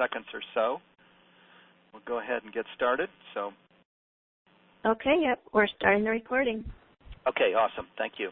seconds or so. We'll go ahead and get started. Okay, yep, we're starting the recording. Okay, awesome. Thank you.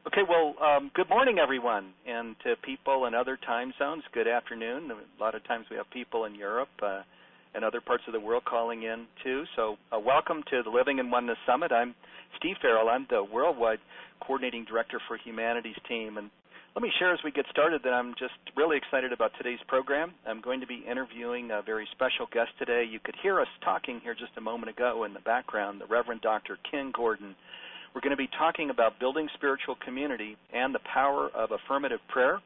Okay, well, good morning, everyone, and to people in other time zones, good afternoon. A lot of times we have people in Europe and other parts of the world calling in, too. So welcome to the Living in Oneness Summit. I'm Steve Farrell. I'm the Worldwide Coordinating Director for Humanities Team. And let me share as we get started that I'm just really excited about today's program. I'm going to be interviewing a very special guest today. You could hear us talking here just a moment ago in the background, the Reverend Dr. Kenn Gordon. We're going to be talking about building spiritual community and the power of affirmative prayer.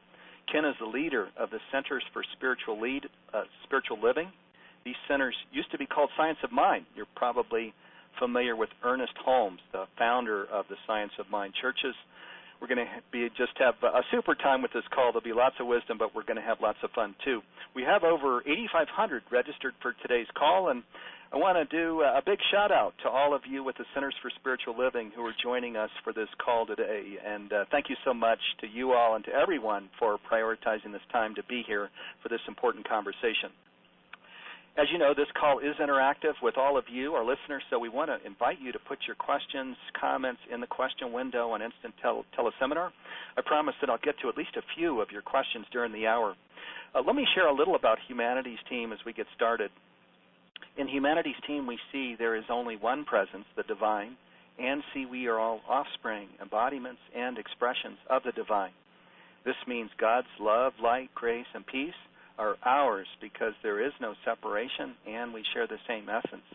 Kenn is the leader of the Centers for Spiritual Living. These centers used to be called Science of Mind. You're probably familiar with Ernest Holmes, the founder of the Science of Mind churches. We're going to just have a super time with this call. There'll be lots of wisdom, but we're going to have lots of fun, too. We have over 8,500 registered for today's call, and I want to do a big shout-out to all of you with the Centers for Spiritual Living who are joining us for this call today. And thank you so much to you all and to everyone for prioritizing this time to be here for this important conversation. As you know, this call is interactive with all of you, our listeners, so we want to invite you to put your questions, comments in the question window on Instant Teleseminar. I promise that I'll get to at least a few of your questions during the hour. Let me share a little about Humanities Team as we get started. In Humanities Team, we see there is only one presence, the divine, and see we are all offspring, embodiments, and expressions of the divine. This means God's love, light, grace, and peace are ours because there is no separation and we share the same essence.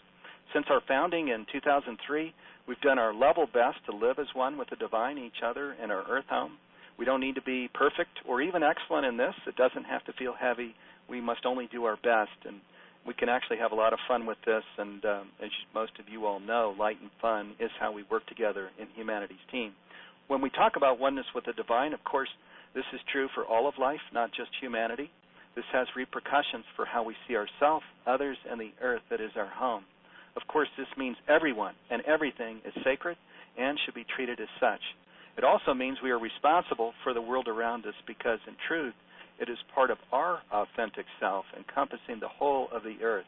Since our founding in 2003, we've done our level best to live as one with the divine, each other, in our earth home. We don't need to be perfect or even excellent in this. It doesn't have to feel heavy. We must only do our best, and we can actually have a lot of fun with this, and as most of you all know, light and fun is how we work together in Humanities Team. When we talk about oneness with the divine, of course, this is true for all of life, not just humanity. This has repercussions for how we see ourselves, others, and the earth that is our home. Of course, this means everyone and everything is sacred and should be treated as such. It also means we are responsible for the world around us because, in truth, it is part of our authentic self, encompassing the whole of the earth.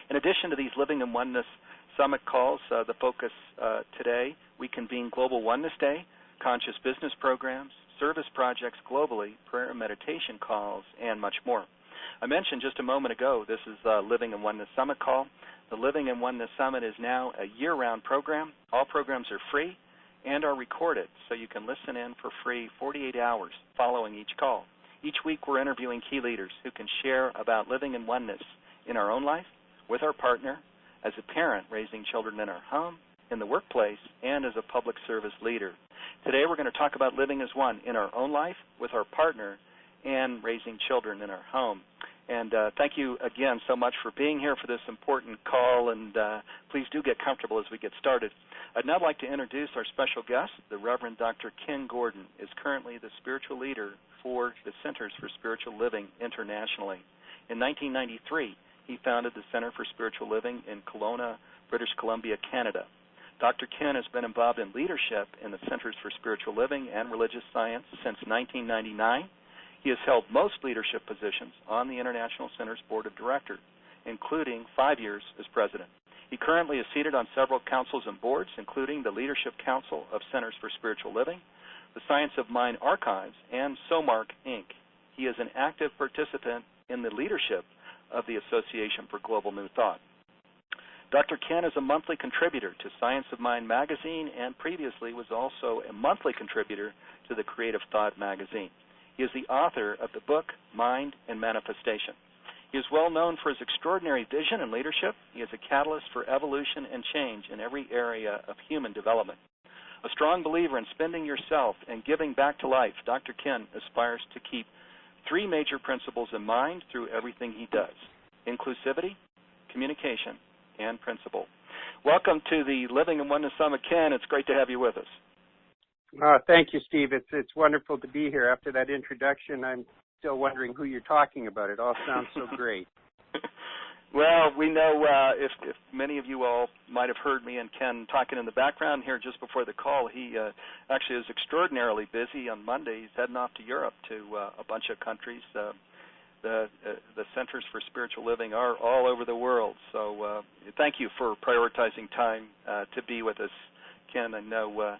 In addition to these Living in Oneness Summit calls, the focus today, we convene Global Oneness Day, conscious business programs, service projects globally, prayer and meditation calls, and much more. I mentioned just a moment ago, this is the Living in Oneness Summit call. The Living in Oneness Summit is now a year-round program. All programs are free and are recorded, so you can listen in for free 48 hours following each call. Each week we're interviewing key leaders who can share about living in oneness in our own life, with our partner, as a parent raising children in our home, in the workplace, and as a public service leader. Today we're going to talk about living as one in our own life, with our partner, and raising children in our home. And thank you again so much for being here for this important call, and please do get comfortable as we get started. I'd now like to introduce our special guest. The Reverend Dr. Kenn Gordon is currently the spiritual leader for the Centers for Spiritual Living internationally. In 1993, he founded the Center for Spiritual Living in Kelowna, British Columbia, Canada. Dr. Kenn has been involved in leadership in the Centers for Spiritual Living and Religious Science since 1999. He has held most leadership positions on the International Center's Board of Directors, including 5 years as president. He currently is seated on several councils and boards, including the Leadership Council of Centers for Spiritual Living, the Science of Mind Archives, and SOMARC, Inc. He is an active participant in the leadership of the Association for Global New Thought. Dr. Kenn is a monthly contributor to Science of Mind magazine and previously was also a monthly contributor to the Creative Thought magazine. He is the author of the book Mind and Manifestation. He is well known for his extraordinary vision and leadership. He is a catalyst for evolution and change in every area of human development. A strong believer in spending yourself and giving back to life, Dr. Kenn aspires to keep 3 major principles in mind through everything he does: inclusivity, communication, and principle. Welcome to the Living in Oneness Summit, Kenn. It's great to have you with us. Thank you, Steve. It's wonderful to be here. After that introduction, I'm still wondering who you're talking about. It all sounds so great. Well, we know if many of you all might have heard me and Kenn talking in the background here just before the call, he actually is extraordinarily busy. On Monday, he's heading off to Europe to a bunch of countries the Centers for Spiritual Living are all over the world. So thank you for prioritizing time to be with us, Ken. I know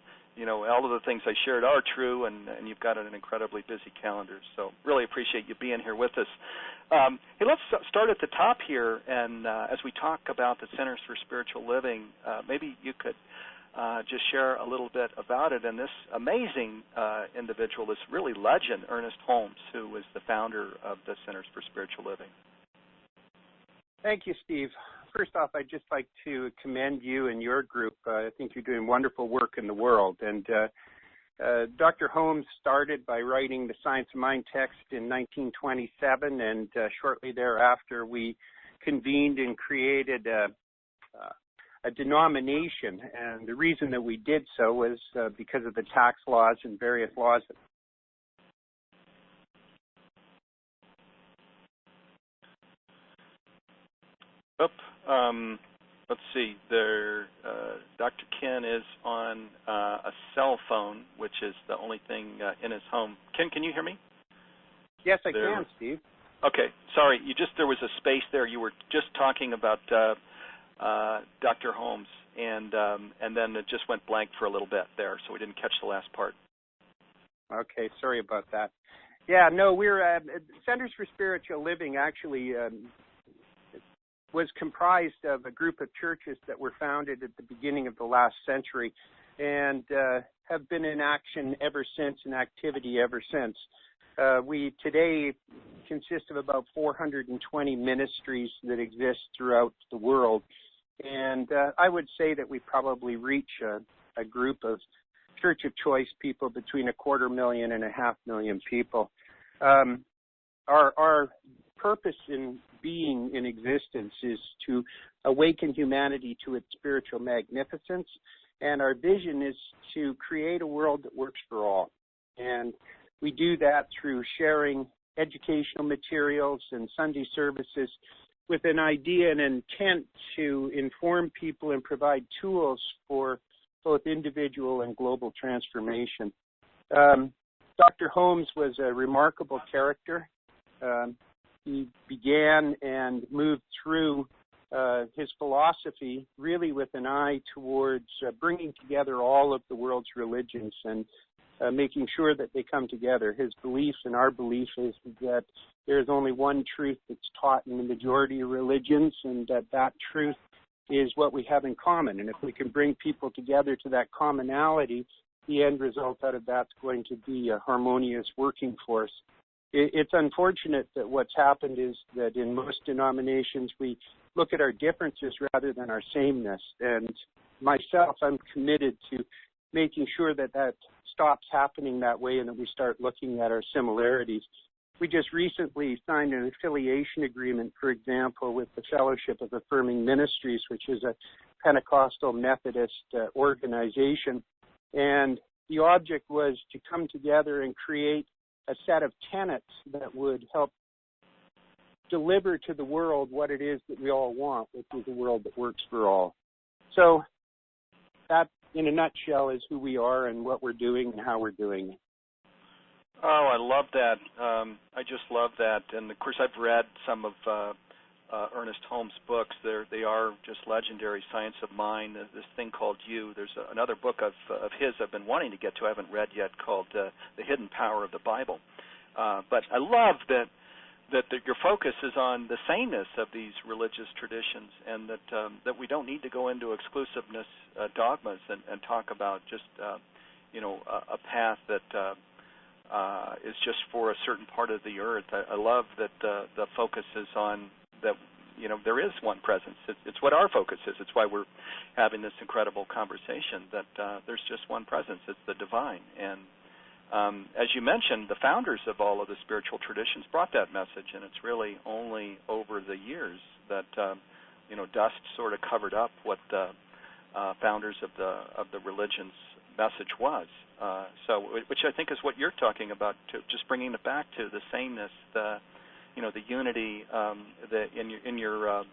all of the things I shared are true, and you've got an incredibly busy calendar. So really appreciate you being here with us. Hey, let's start at the top here, and as we talk about the Centers for Spiritual Living, maybe you could just share a little bit about it and this amazing individual, this really legend, Ernest Holmes, who is the founder of the Centers for Spiritual Living. Thank you, Steve. First off, I'd just like to commend you and your group. I think you're doing wonderful work in the world. And Dr. Holmes started by writing the Science of Mind text in 1927, and shortly thereafter we convened and created a denomination. And the reason that we did so was because of the tax laws and various laws. Let's see. Dr. Kenn is on a cell phone, which is the only thing in his home. Ken, can you hear me? Yes, I can, Steve. Okay. Sorry, there was a space there. You were just talking about Dr. Holmes, and then it just went blank for a little bit there, so we didn't catch the last part. Okay, sorry about that. Yeah, no, we're Centers for Spiritual Living actually was comprised of a group of churches that were founded at the beginning of the last century and have been in action ever since, in activity ever since. We today consist of about 420 ministries that exist throughout the world, and I would say that we probably reach a group of church of choice people between 250,000 and 500,000 people. Our purpose in being in existence is to awaken humanity to its spiritual magnificence, and our vision is to create a world that works for all. And we do that through sharing educational materials and Sunday services with an idea and intent to inform people and provide tools for both individual and global transformation. Dr. Holmes was a remarkable character. He began and moved through his philosophy really with an eye towards bringing together all of the world's religions and making sure that they come together. His belief and our belief is that there is only one truth that's taught in the majority of religions, and that truth is what we have in common. And if we can bring people together to that commonality, the end result out of that's going to be a harmonious working force. It's unfortunate that what's happened is that in most denominations we look at our differences rather than our sameness. And myself, I'm committed to making sure that that stops happening that way and that we start looking at our similarities. We just recently signed an affiliation agreement, for example, with the Fellowship of Affirming Ministries, which is a Pentecostal Methodist organization. And the object was to come together and create a set of tenets that would help deliver to the world what it is that we all want, which is a world that works for all. So that, in a nutshell, is who we are and what we're doing and how we're doing it. Oh, I love that. I just love that. And, of course, I've read some of Ernest Holmes' books. They are just legendary. Science of Mind, this thing called You. There's another book of his I've been wanting to get to, I haven't read yet, called The Hidden Power of the Bible. But I love that your focus is on the sameness of these religious traditions, and that we don't need to go into exclusiveness dogmas and talk about just a path that is just for a certain part of the earth. I love that the focus is on that, there is one presence. It's what our focus is. It's why we're having this incredible conversation, that there's just one presence. It's the divine. And as you mentioned, the founders of all of the spiritual traditions brought that message, and it's really only over the years that, dust sort of covered up what the founders of the religion's message was. Which I think is what you're talking about, too, just bringing it back to the sameness, the unity in your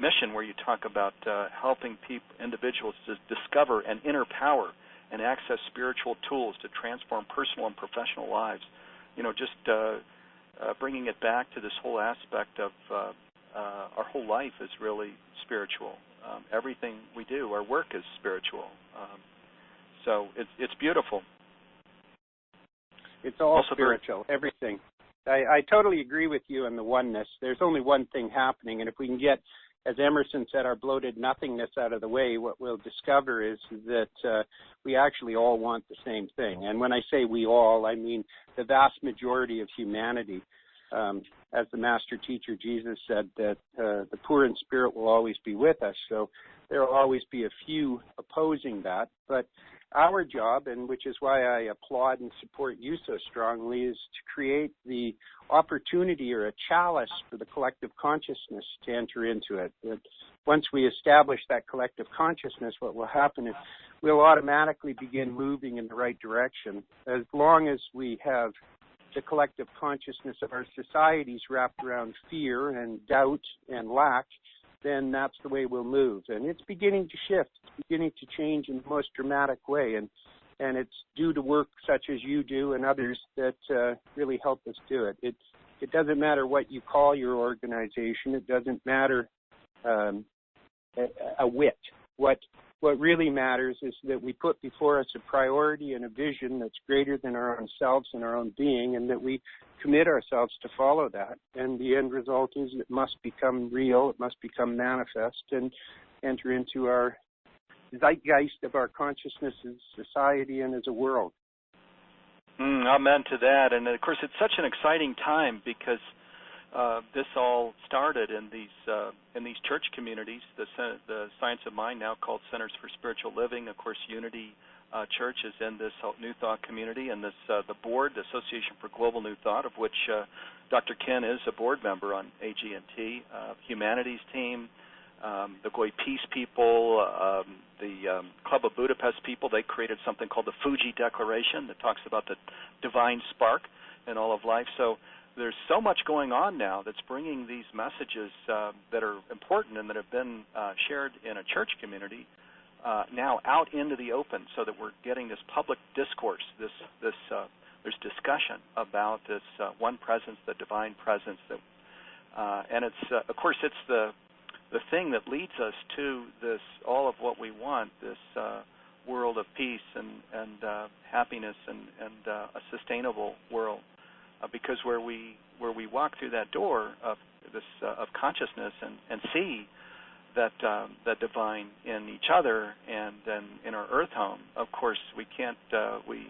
mission, where you talk about helping individuals to discover an inner power and access spiritual tools to transform personal and professional lives. bringing it back to this whole aspect of our whole life is really spiritual. Everything we do, our work is spiritual. So it's beautiful. It's all also spiritual, everything. I totally agree with you on the oneness. There's only one thing happening, and if we can get, as Emerson said, our bloated nothingness out of the way, what we'll discover is that we actually all want the same thing. And when I say we all, I mean the vast majority of humanity. As the master teacher Jesus said, that the poor in spirit will always be with us. So there will always be a few opposing that. But our job, and which is why I applaud and support you so strongly, is to create the opportunity or a chalice for the collective consciousness to enter into it. That once we establish that collective consciousness, what will happen is we'll automatically begin moving in the right direction. As long as we have the collective consciousness of our societies wrapped around fear and doubt and lack, then that's the way we'll move. And it's beginning to shift. It's beginning to change in the most dramatic way. And it's due to work such as you do and others that really help us do it. It doesn't matter what you call your organization. It doesn't matter a whit. What really matters is that we put before us a priority and a vision that's greater than our own selves and our own being, and that we commit ourselves to follow that. And the end result is it must become real, it must become manifest, and enter into our zeitgeist of our consciousness as society and as a world. Amen to that. And, of course, it's such an exciting time because this all started in these church communities. The Science of Mind, now called Centers for Spiritual Living. Of course, Unity Church is in this New Thought community, and this the board, the Association for Global New Thought, of which Dr. Kenn is a board member on AG&T, Humanities team, the Goy Peace people, the Club of Budapest people. They created something called the Fuji Declaration that talks about the divine spark in all of life. So there's so much going on now that's bringing these messages that are important and that have been shared in a church community now out into the open, so that we're getting this public discourse, there's discussion about this one presence, the divine presence, and it's of course it's the thing that leads us to this, all of what we want, this world of peace and happiness and a sustainable world. Because where we walk through that door of this of consciousness and see that divine in each other and then in our earth home, of course we can't we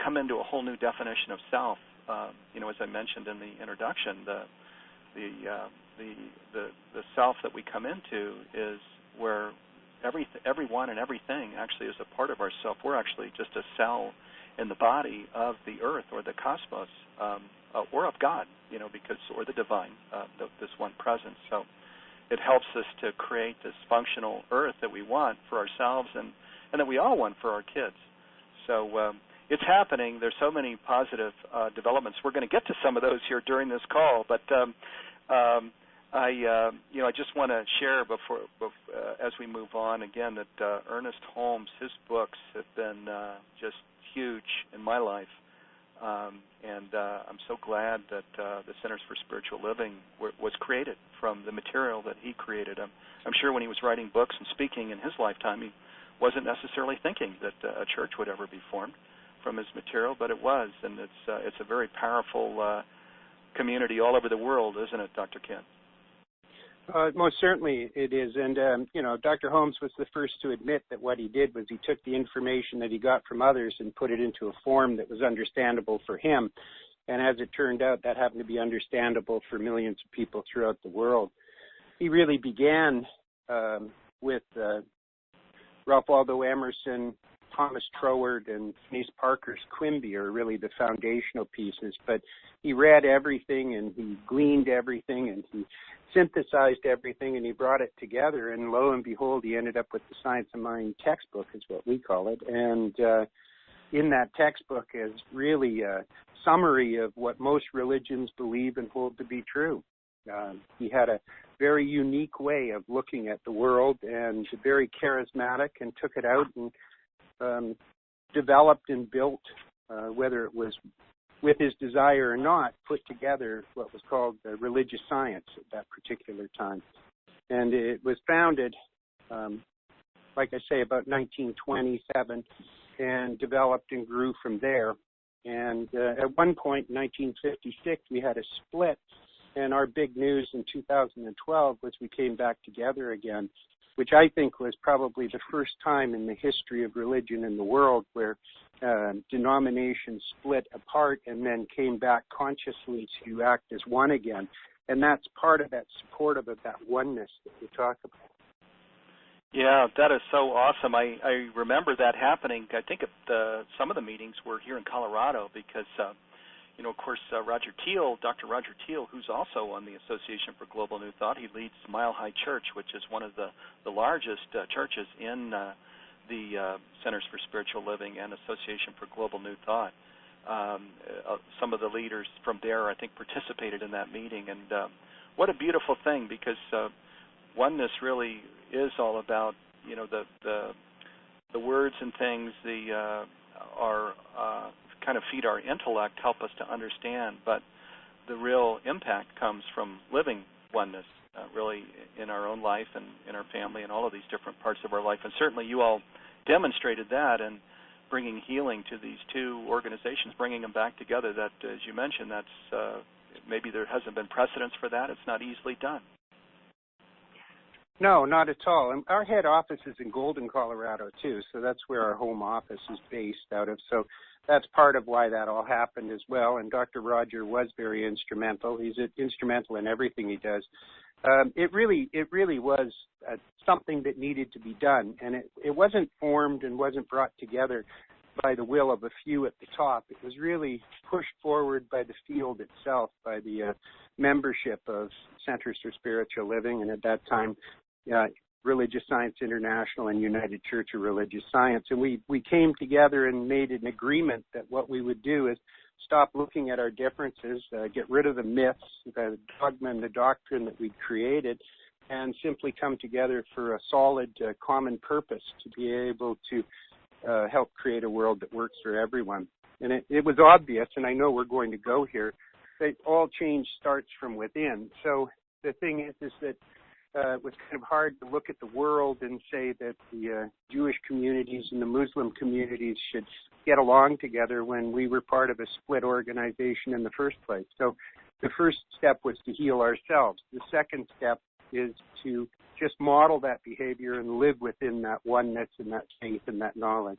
come into a whole new definition of self. As I mentioned in the introduction, the self that we come into is where everyone and everything actually is a part of ourself. We're actually just a cell in the body of the earth or the cosmos, or of God, or the divine, this one presence. So it helps us to create this functional earth that we want for ourselves and that we all want for our kids. So it's happening. There's so many positive developments. We're going to get to some of those here during this call, but I just want to share before as we move on again that Ernest Holmes, his books have been just huge in my life, and I'm so glad that the Centers for Spiritual Living was created from the material that he created. I'm sure when he was writing books and speaking in his lifetime, he wasn't necessarily thinking that a church would ever be formed from his material, but it was, and it's a very powerful community all over the world, isn't it, Dr. Kenn? Most certainly it is. And, Dr. Holmes was the first to admit that what he did was he took the information that he got from others and put it into a form that was understandable for him. And as it turned out, that happened to be understandable for millions of people throughout the world. He really began with Ralph Waldo Emerson, Thomas Troward, and Denise Parker's Quimby are really the foundational pieces. But he read everything, and he gleaned everything, and he synthesized everything, and he brought it together. And lo and behold, he ended up with the Science of Mind textbook, is what we call it. And in that textbook is really a summary of what most religions believe and hold to be true. He had a very unique way of looking at the world, and very charismatic, and took it out and developed and built, whether it was with his desire or not, put together what was called religious science at that particular time. And it was founded, like I say, about 1927, and developed and grew from there. And at one point in 1956, we had a split, and our big news in 2012 was we came back together again, which I think was probably the first time in the history of religion in the world where denominations split apart and then came back consciously to act as one again. And that's part of that supportive of that oneness that we talk about. Yeah, that is so awesome. I remember that happening. I think some of the meetings were here in Colorado because, of course, Dr. Roger Teal, who's also on the Association for Global New Thought, he leads Mile High Church, which is one of the largest churches in the Centers for Spiritual Living and Association for Global New Thought. Some of the leaders from there, I think, participated in that meeting. And what a beautiful thing, because oneness really is all about, the words and things, are kind of feed our intellect, help us to understand, but the real impact comes from living oneness, really in our own life and in our family and all of these different parts of our life. And certainly you all demonstrated that and bringing healing to these two organizations, bringing them back together. That, as you mentioned, that's maybe there hasn't been precedence for that. It's not easily done. No, not at all. And our head office is in Golden, Colorado, too, so that's where our home office is based out of. So that's part of why that all happened as well. And Dr. Roger was very instrumental. He's instrumental in everything he does. It really was something that needed to be done, and it wasn't formed and wasn't brought together by the will of a few at the top. It was really pushed forward by the field itself, by the membership of Centers for Spiritual Living, and at that time, Religious Science International and United Church of Religious Science. And we came together and made an agreement that what we would do is stop looking at our differences, get rid of the myths, the dogma and the doctrine that we'd created, and simply come together for a solid common purpose to be able to help create a world that works for everyone. And it was obvious, and I know we're going to go here, that all change starts from within. So the thing is that it was kind of hard to look at the world and say that the Jewish communities and the Muslim communities should get along together when we were part of a split organization in the first place. So the first step was to heal ourselves. The second step is to just model that behavior and live within that oneness and that faith and that knowledge.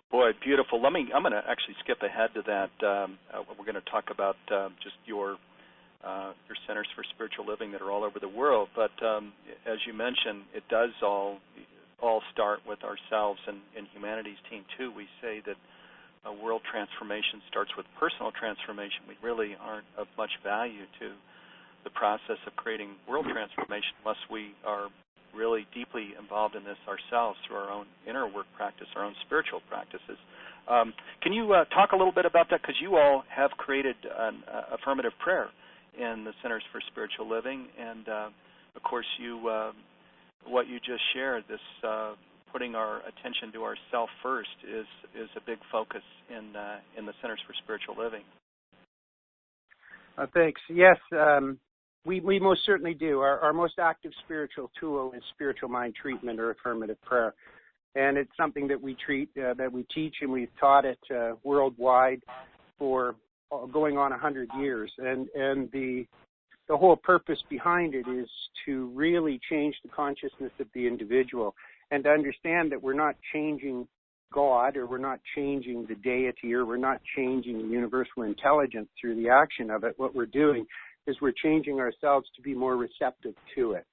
Boy, beautiful. I'm going to actually skip ahead to that. We're going to talk about just your Centers for Spiritual Living that are all over the world. But as you mentioned, it does all start with ourselves and Humanities Team 2. We say that world transformation starts with personal transformation. We really aren't of much value to the process of creating world transformation unless we are really deeply involved in this ourselves through our own inner work practice, our own spiritual practices. Can you talk a little bit about that? Because you all have created an affirmative prayer in the Centers for Spiritual Living, and of course, what you just shared, this putting our attention to ourself first, is a big focus in the Centers for Spiritual Living. Thanks. Yes, we most certainly do. Our most active spiritual tool is spiritual mind treatment or affirmative prayer, and it's something that we that we teach, and we've taught it worldwide for going on 100 years, and the whole purpose behind it is to really change the consciousness of the individual and to understand that we're not changing God, or we're not changing the deity, or we're not changing the universal intelligence through the action of it. What we're doing is we're changing ourselves to be more receptive to it.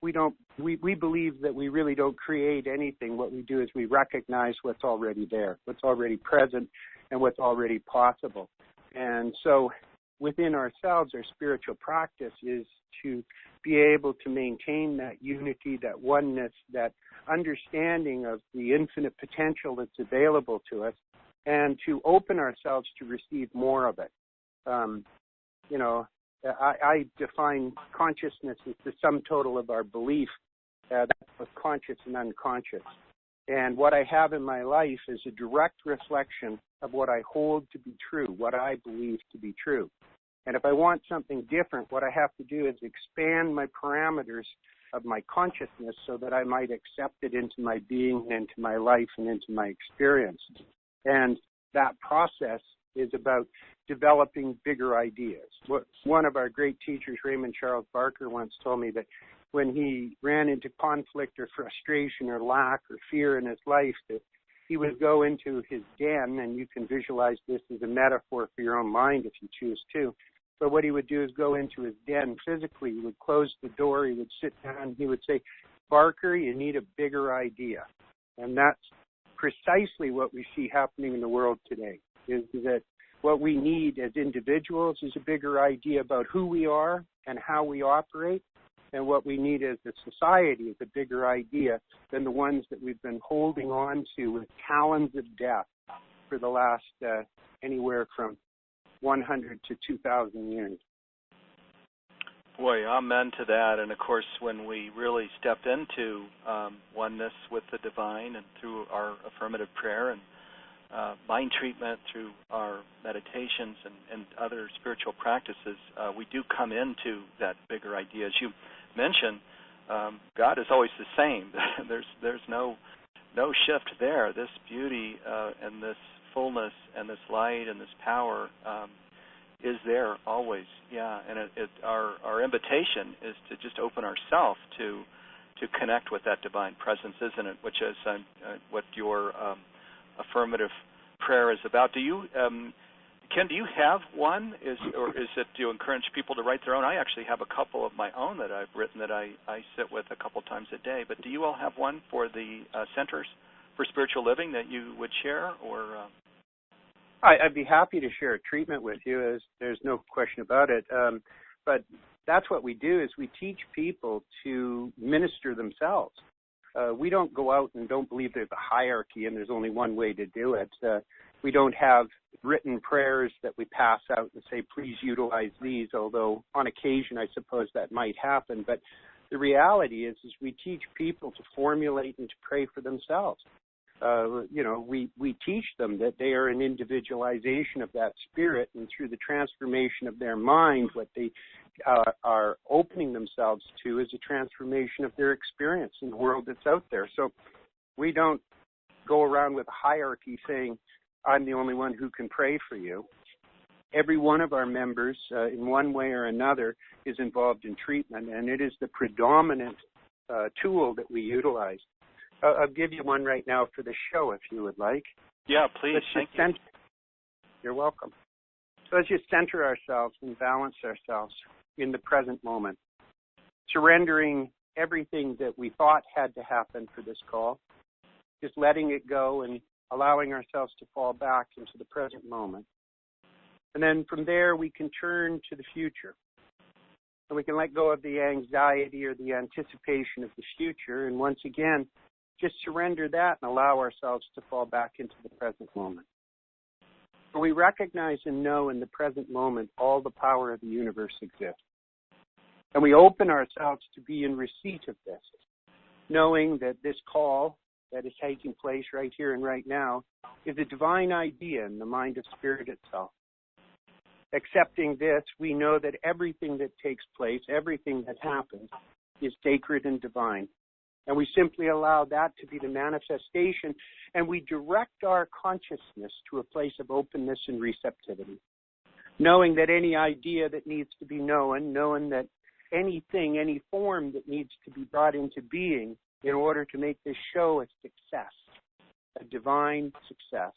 We believe that we really don't create anything. What we do is we recognize what's already there, what's already present, and what's already possible. And so within ourselves, our spiritual practice is to be able to maintain that unity, that oneness, that understanding of the infinite potential that's available to us, and to open ourselves to receive more of it. I define consciousness as the sum total of our belief. That's both conscious and unconscious. And what I have in my life is a direct reflection of what I hold to be true, what I believe to be true. And if I want something different, what I have to do is expand my parameters of my consciousness so that I might accept it into my being, into my life, and into my experience. And that process is about developing bigger ideas. One of our great teachers, Raymond Charles Barker, once told me that when he ran into conflict or frustration or lack or fear in his life, that he would go into his den, and you can visualize this as a metaphor for your own mind if you choose to. But what he would do is go into his den physically. He would close the door. He would sit down. He would say, Barker, you need a bigger idea. And that's precisely what we see happening in the world today, is that what we need as individuals is a bigger idea about who we are and how we operate. And what we need as a society is a bigger idea than the ones that we've been holding on to with talons of death for the last anywhere from 100 to 2,000 years. Boy, amen to that. And, of course, when we really step into oneness with the divine and through our affirmative prayer and mind treatment, through our meditations and other spiritual practices, we do come into that bigger idea. As you mentioned, God is always the same. There's no shift there. This beauty and this fullness and this light and this power is there always. Yeah, and our invitation is to just open ourselves to connect with that divine presence, isn't it? Which is what your affirmative prayer is about. Do you, Ken? Do you have one? Or is it to encourage people to write their own? I actually have a couple of my own that I've written that I sit with a couple times a day. But do you all have one for the Centers for Spiritual Living that you would share, or? I'd be happy to share a treatment with you. There's no question about it. But that's what we do, is we teach people to minister themselves. We don't go out and don't believe there's a hierarchy and there's only one way to do it. We don't have written prayers that we pass out and say, please utilize these, although on occasion I suppose that might happen. But the reality is we teach people to formulate and to pray for themselves. We teach them that they are an individualization of that spirit, and through the transformation of their mind, what they are opening themselves to is a transformation of their experience in the world that's out there. So we don't go around with a hierarchy saying, I'm the only one who can pray for you. Every one of our members, in one way or another, is involved in treatment, and it is the predominant tool that we utilize. I'll give you one right now for the show if you would like. Yeah, please. Thank you. You're welcome. So let's just center ourselves and balance ourselves in the present moment, surrendering everything that we thought had to happen for this call, just letting it go and allowing ourselves to fall back into the present moment. And then from there, we can turn to the future. And we can let go of the anxiety or the anticipation of the future. And once again, just surrender that and allow ourselves to fall back into the present moment. We recognize and know in the present moment all the power of the universe exists. And we open ourselves to be in receipt of this, knowing that this call that is taking place right here and right now is a divine idea in the mind of Spirit itself. Accepting this, we know that everything that takes place, everything that happens, is sacred and divine. And we simply allow that to be the manifestation, and we direct our consciousness to a place of openness and receptivity, knowing that any idea that needs to be known, knowing that anything, any form that needs to be brought into being in order to make this show a success, a divine success,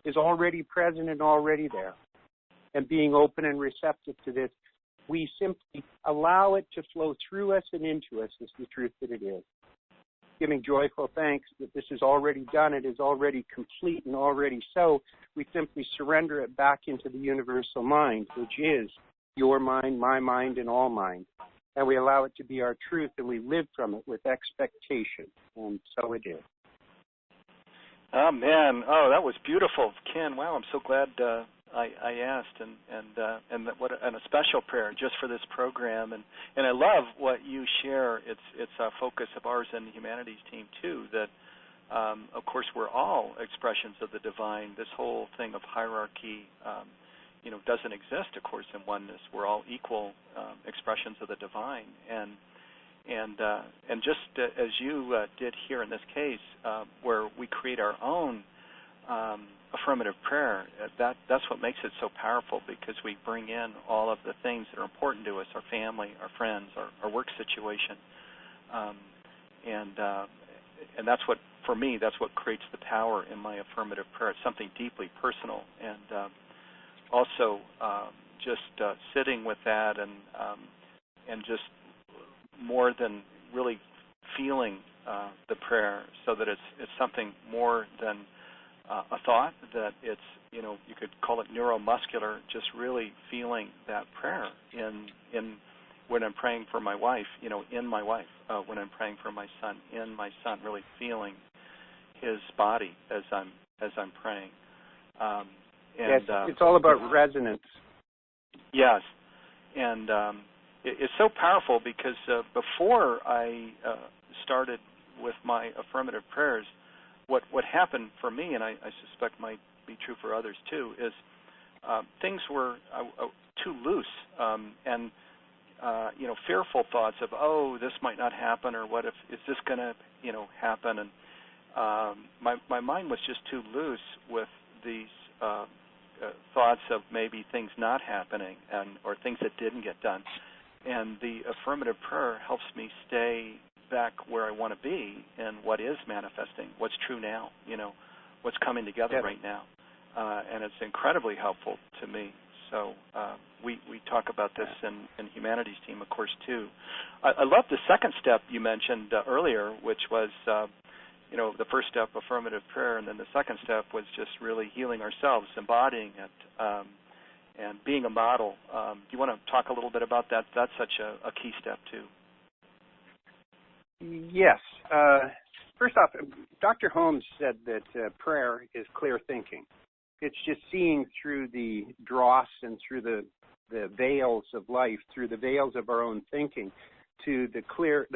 is already present and already there. And being open and receptive to this, we simply allow it to flow through us and into us is the truth that it is. Giving joyful thanks that this is already done, it is already complete and already so, we simply surrender it back into the universal mind, which is your mind, my mind, and all mind. And we allow it to be our truth, and we live from it with expectation. And so it is. Amen. Oh, that was beautiful, Ken. Wow, I'm so glad I asked, and what a special prayer just for this program, and I love what you share. It's a focus of ours and the humanities team too. That of course, we're all expressions of the divine. This whole thing of hierarchy, doesn't exist, of course, in oneness. We're all equal expressions of the divine, and just as you did here in this case, where we create our own affirmative prayer, that's what makes it so powerful, because we bring in all of the things that are important to us, our family, our friends, our work situation, and that's what, for me, that's what creates the power in my affirmative prayer. It's something deeply personal, and also just sitting with that, and just more than really feeling the prayer, so that it's something more than a thought, that it's, you could call it neuromuscular, just really feeling that prayer in when I'm praying for my wife, in my wife, when I'm praying for my son, in my son, really feeling his body as I'm praying. Yes, it's all about resonance. Yes, and it's so powerful, because before I started with my affirmative prayers, what happened for me, and I suspect might be true for others too, is things were too loose, and fearful thoughts of, oh, this might not happen, or what if, is this going to happen, and my mind was just too loose with these thoughts of maybe things not happening, or things that didn't get done. And the affirmative prayer helps me stay back where I want to be, and what is manifesting, what's true now, what's coming together right now. And it's incredibly helpful to me. So we talk about this in Humanities Team, of course, too. I love the second step you mentioned earlier, which was the first step, affirmative prayer, and then the second step was just really healing ourselves, embodying it, and being a model. Do you want to talk a little bit about that? That's such a key step, too. Yes. First off, Dr. Holmes said that prayer is clear thinking. It's just seeing through the dross and through the veils of life, through the veils of our own thinking, to the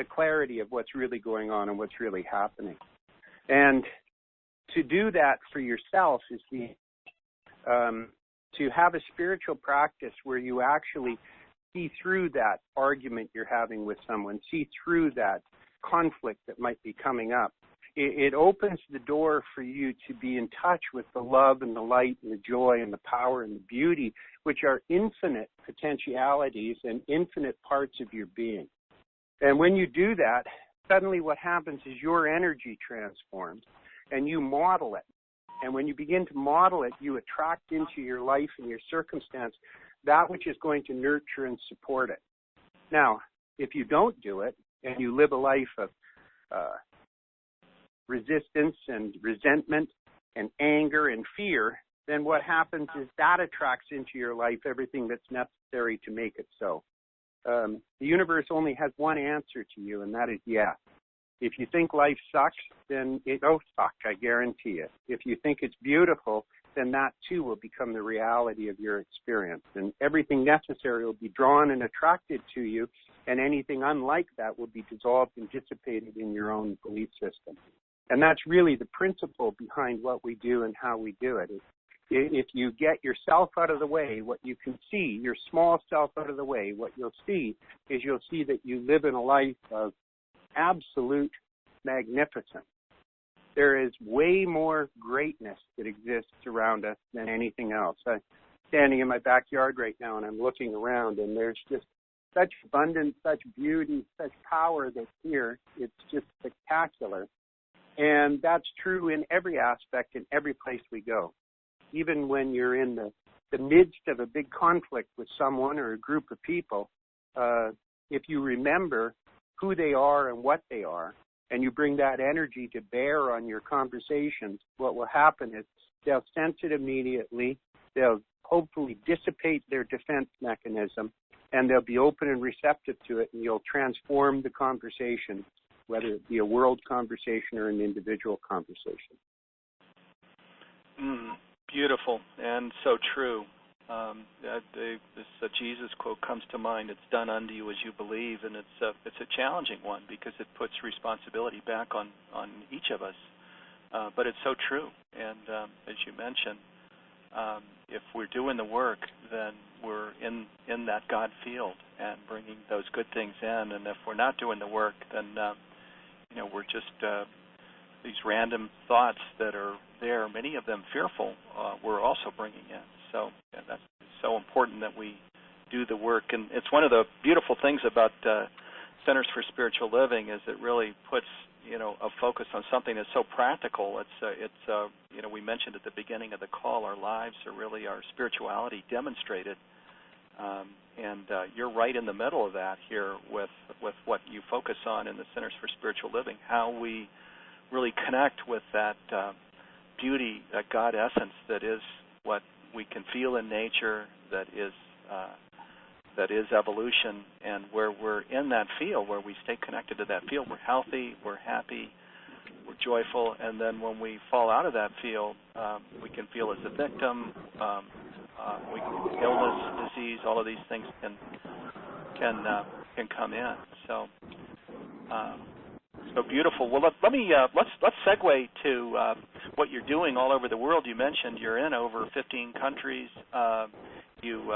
clarity of what's really going on and what's really happening. And to do that for yourself is to have a spiritual practice where you actually see through that argument you're having with someone, see through that conflict that might be coming up. It opens the door for you to be in touch with the love and the light and the joy and the power and the beauty, which are infinite potentialities and infinite parts of your being. And when you do that, suddenly what happens is your energy transforms, and you model it. And when you begin to model it, you attract into your life and your circumstance that which is going to nurture and support it. Now, if you don't do it, and you live a life of resistance and resentment and anger and fear, then what happens is that attracts into your life everything that's necessary to make it so. The universe only has one answer to you, and that is yes. If you think life sucks, then it'll suck, I guarantee it. If you think it's beautiful, then that too will become the reality of your experience. And everything necessary will be drawn and attracted to you, and anything unlike that will be dissolved and dissipated in your own belief system. And that's really the principle behind what we do and how we do it. If you get yourself out of the way, what you can see, your small self out of the way, what you'll see is you'll see that you live in a life of absolute magnificence. There is way more greatness that exists around us than anything else. I'm standing in my backyard right now, and I'm looking around, and there's just such abundance, such beauty, such power that's here. It's just spectacular. And that's true in every aspect, in every place we go. Even when you're in the midst of a big conflict with someone or a group of people, if you remember who they are and what they are, and you bring that energy to bear on your conversations, what will happen is they'll sense it immediately, they'll hopefully dissipate their defense mechanism, and they'll be open and receptive to it, and you'll transform the conversation, whether it be a world conversation or an individual conversation. Beautiful and so true. This Jesus quote comes to mind. It's done unto you as you believe, and it's a challenging one because it puts responsibility back on each of us but it's so true. And as you mentioned, if we're doing the work, then we're in that God field and bringing those good things in. And if we're not doing the work, then we're just these random thoughts that are there, many of them fearful, we're also bringing in. So that's so important that we do the work. And it's one of the beautiful things about Centers for Spiritual Living is it really puts a focus on something that's so practical. It's we mentioned at the beginning of the call, our lives are really our spirituality demonstrated, and you're right in the middle of that here with what you focus on in the Centers for Spiritual Living, how we really connect with that beauty, that God essence that is what we can feel in nature, that is evolution, and where we're in that field, where we stay connected to that field, we're healthy, we're happy, we're joyful, and then when we fall out of that field, we can feel as a victim, illness, disease, all of these things can come in. So beautiful. Well, let's segue to what you're doing all over the world. You mentioned you're in over 15 countries. You've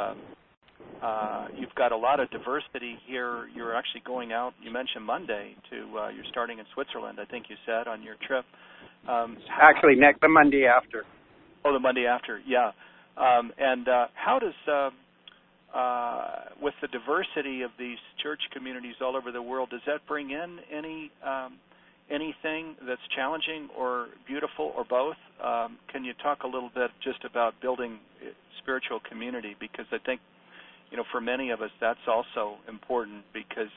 got a lot of diversity here. You're actually going out, you mentioned Monday, you're starting in Switzerland, I think you said, on your trip. Actually, the Monday after. Oh, the Monday after, yeah. And how does, with the diversity of these church communities all over the world, does that bring in anything that's challenging or beautiful or both? Can you talk a little bit just about building spiritual community? Because I think, for many of us, that's also important because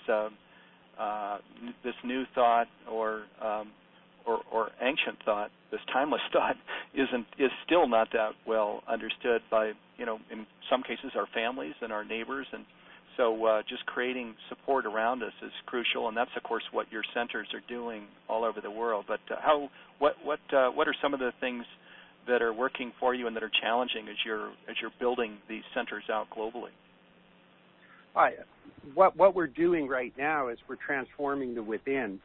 this new thought or ancient thought, this timeless thought, is still not that well understood by, in some cases, our families and our neighbors. And so just creating support around us is crucial, and that's, of course, what your centers are doing all over the world. But what are some of the things that are working for you and that are challenging as you're building these centers out globally? What we're doing right now is we're transforming the within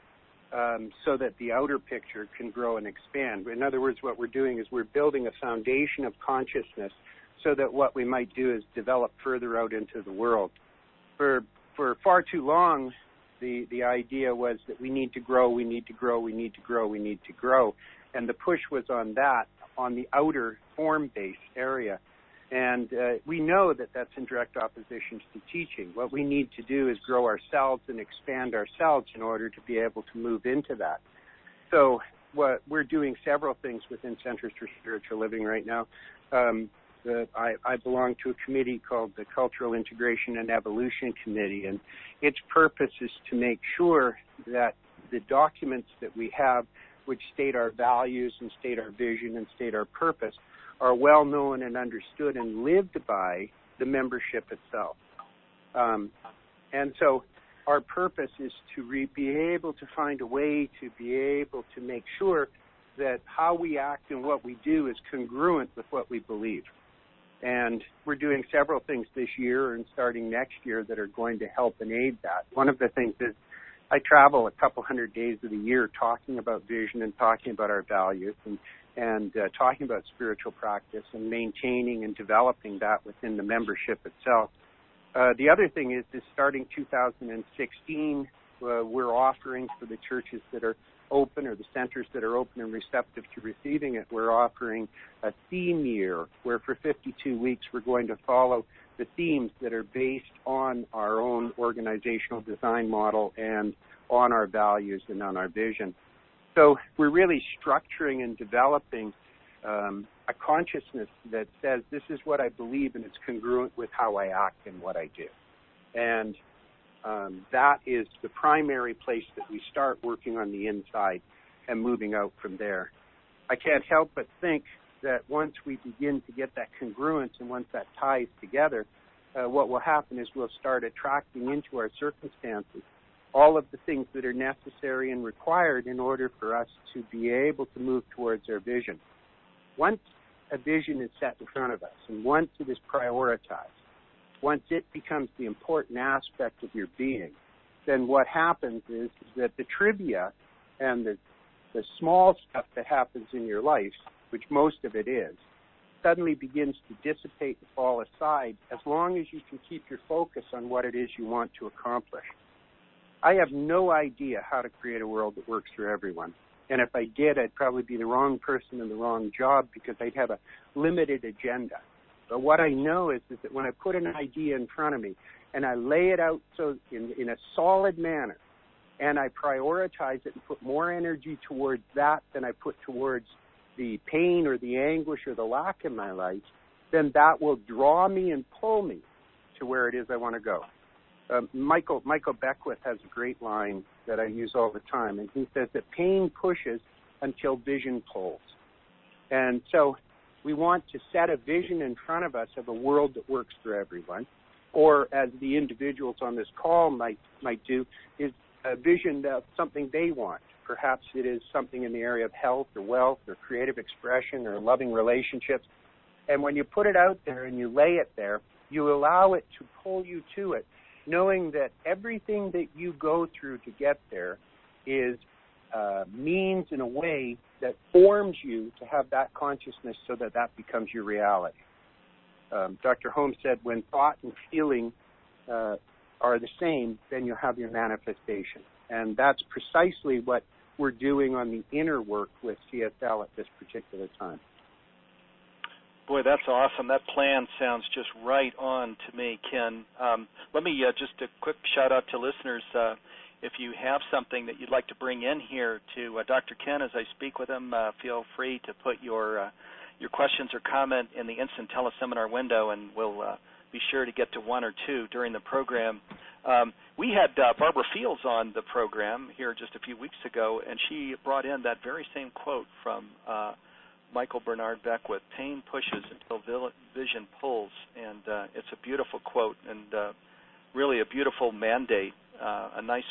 so that the outer picture can grow and expand. In other words, what we're doing is we're building a foundation of consciousness so that what we might do is develop further out into the world. For far too long, the idea was that we need to grow, we need to grow, we need to grow, we need to grow. And the push was on the outer form-based area. And we know that that's in direct opposition to teaching. What we need to do is grow ourselves and expand ourselves in order to be able to move into that. So we're doing several things within Centers for Spiritual Living right now. I belong to a committee called the Cultural Integration and Evolution Committee, and its purpose is to make sure that the documents that we have, which state our values and state our vision and state our purpose, are well known and understood and lived by the membership itself. And so our purpose is to be able to find a way to be able to make sure that how we act and what we do is congruent with what we believe. And we're doing several things this year and starting next year that are going to help and aid that. One of the things is I travel a couple hundred days of the year talking about vision and talking about our values and talking about spiritual practice and maintaining and developing that within the membership itself. The other thing is starting 2016, we're offering for the churches that are open or the centers that are open and receptive to receiving it, we're offering a theme year where for 52 weeks we're going to follow the themes that are based on our own organizational design model and on our values and on our vision. So we're really structuring and developing a consciousness that says this is what I believe and it's congruent with how I act and what I do. And that is the primary place that we start working on the inside and moving out from there. I can't help but think that once we begin to get that congruence and once that ties together, what will happen is we'll start attracting into our circumstances all of the things that are necessary and required in order for us to be able to move towards our vision. Once a vision is set in front of us and once it is prioritized, once it becomes the important aspect of your being, then what happens is that the trivia and the the small stuff that happens in your life, which most of it is, suddenly begins to dissipate and fall aside as long as you can keep your focus on what it is you want to accomplish. I have no idea how to create a world that works for everyone. And if I did, I'd probably be the wrong person in the wrong job because I'd have a limited agenda. But what I know is that when I put an idea in front of me and I lay it out so in a solid manner, and I prioritize it and put more energy towards that than I put towards the pain or the anguish or the lack in my life, then that will draw me and pull me to where it is I want to go. Michael Beckwith has a great line that I use all the time, and he says that pain pushes until vision pulls. And so we want to set a vision in front of us of a world that works for everyone, or as the individuals on this call might do, is a vision of something they want. Perhaps it is something in the area of health or wealth or creative expression or loving relationships. And when you put it out there and you lay it there, you allow it to pull you to it, knowing that everything that you go through to get there is means in a way that forms you to have that consciousness so that that becomes your reality. Dr. Holmes said, when thought and feeling are the same, then you'll have your manifestation. And that's precisely what we're doing on the inner work with CSL at this particular time. Boy, that's awesome. That plan sounds just right on to me, Ken. Let me just a quick shout-out to listeners. If you have something that you'd like to bring in here to Dr. Kenn as I speak with him, feel free to put your questions or comment in the instant teleseminar window, and we'll be sure to get to one or two during the program. We had Barbara Fields on the program here just a few weeks ago, and she brought in that very same quote from Michael Bernard Beckwith, pain pushes until vision pulls, and it's a beautiful quote and really a beautiful mandate, a nice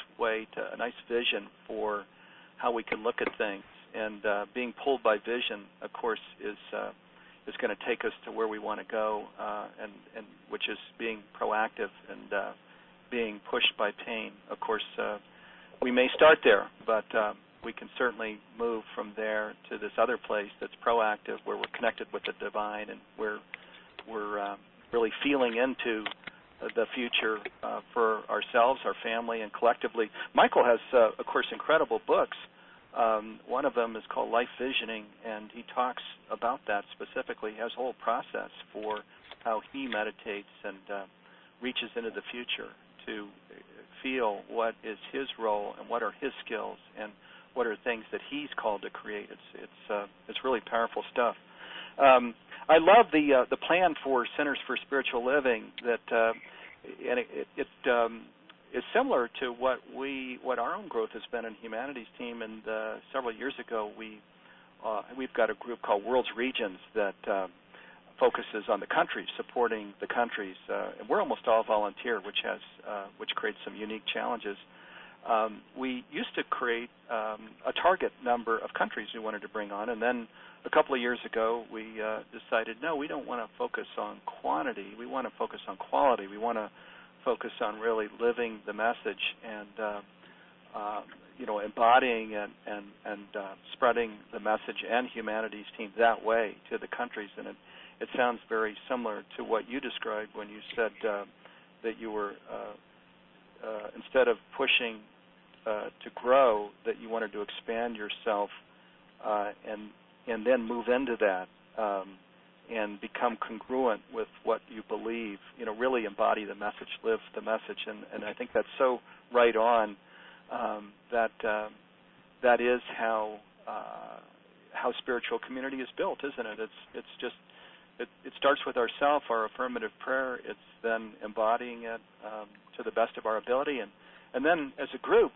vision for how we can look at things. And being pulled by vision, of course, is going to take us to where we want to go, and which is being proactive and being pushed by pain. Of course, we may start there, but we can certainly move from there to this other place that's proactive, where we're connected with the divine and we're really feeling into the future for ourselves, our family, and collectively. Michael has, of course, incredible books. One of them is called Life Visioning, and he talks about that specifically. He has a whole process for how he meditates and reaches into the future to feel what is his role and what are his skills and what are things that he's called to create. It's really powerful stuff. I love the plan for Centers for Spiritual Living that and it is similar to what our own growth has been in Humanities Team. And several years ago, we've got a group called World's Regions that focuses on the countries, supporting the countries. And we're almost all volunteer, which creates some unique challenges. We used to create a target number of countries we wanted to bring on, and then a couple of years ago we decided, no, we don't want to focus on quantity. We want to focus on quality. We want to focus on really living the message and embodying and spreading the message and Humanities Team that way to the countries. And it sounds very similar to what you described when you said that you were instead of pushing to grow, that you wanted to expand yourself and then move into that and become congruent with what you believe, really embody the message, live the message. And I think that's so right on. That is how spiritual community is built, isn't it? It starts with ourself, our affirmative prayer. It's then embodying it to the best of our ability, and then as a group,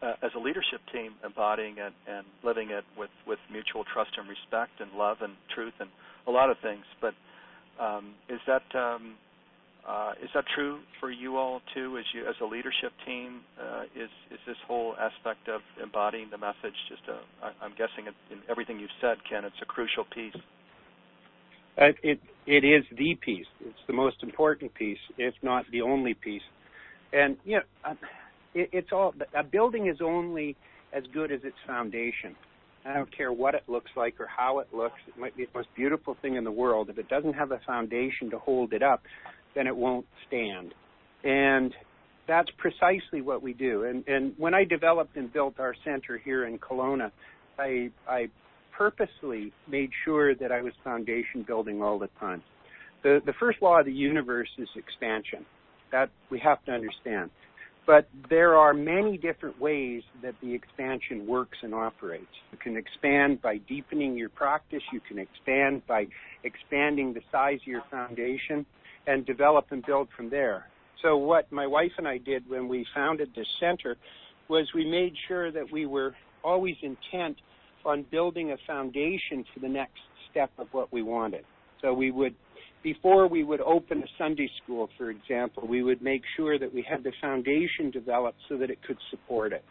as a leadership team, embodying it and living it with mutual trust and respect and love and truth and a lot of things. But is that true for you all too, as a leadership team? Is this whole aspect of embodying the message I'm guessing in everything you've said, Ken, it's a crucial piece? It is the piece. It's the most important piece, if not the only piece. And it's all. A building is only as good as its foundation. I don't care what it looks like or how it looks. It might be the most beautiful thing in the world. If it doesn't have a foundation to hold it up, then it won't stand. And that's precisely what we do. And when I developed and built our center here in Kelowna, I purposely made sure that I was foundation building all the time. The first law of the universe is expansion. That we have to understand. But there are many different ways that the expansion works and operates. You can expand by deepening your practice. You can expand by expanding the size of your foundation and develop and build from there. So what my wife and I did when we founded this center was we made sure that we were always intent on building a foundation for the next step of what we wanted. So we would, before we would open a Sunday school, for example, we would make sure that we had the foundation developed so that it could support it.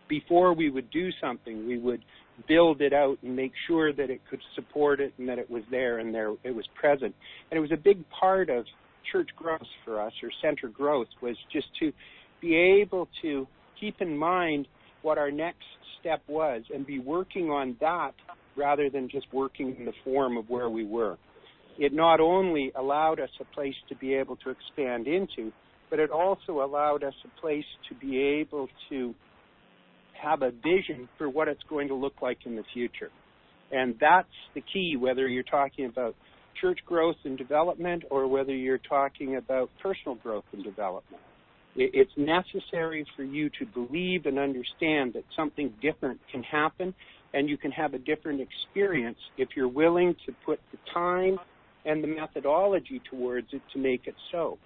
Before we would do something, we would build it out and make sure that it could support it and that it was there and there it was present. And it was a big part of church growth for us, or center growth, was just to be able to keep in mind what our next step was and be working on that rather than just working in the form of where we were. It not only allowed us a place to be able to expand into, but it also allowed us a place to be able to have a vision for what it's going to look like in the future. And that's the key, whether you're talking about church growth and development or whether you're talking about personal growth and development. It's necessary for you to believe and understand that something different can happen and you can have a different experience if you're willing to put the time and the methodology towards it to make it so.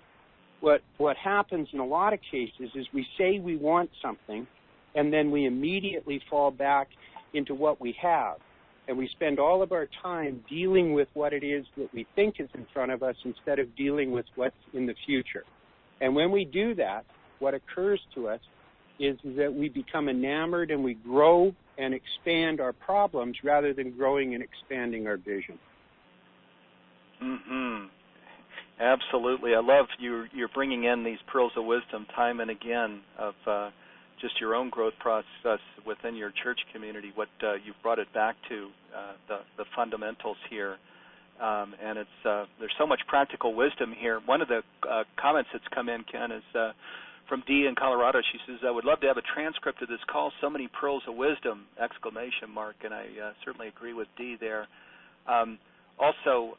What happens in a lot of cases is we say we want something and then we immediately fall back into what we have. And we spend all of our time dealing with what it is that we think is in front of us instead of dealing with what's in the future. And when we do that, what occurs to us is that we become enamored and we grow and expand our problems rather than growing and expanding our vision. Mm-hmm. Absolutely. I love you're bringing in these pearls of wisdom time and again of just your own growth process within your church community, what you've brought it back to, the fundamentals here. And it's there's so much practical wisdom here. One of the comments that's come in, Ken, is from Dee in Colorado. She says, I would love to have a transcript of this call. So many pearls of wisdom, ! And I certainly agree with Dee there. Also,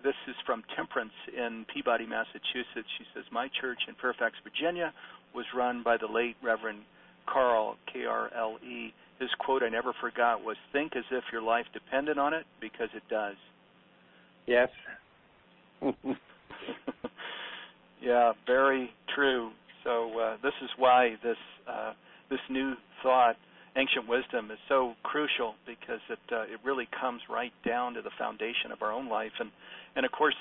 this is from Temperance in Peabody, Massachusetts. She says, my church in Fairfax, Virginia, was run by the late Reverend Carl, K-R-L-E. His quote I never forgot was, think as if your life depended on it, because it does. Yes. Yeah, very true. So this is why this new thought, ancient wisdom, is so crucial, because it really comes right down to the foundation of our own life. And of course,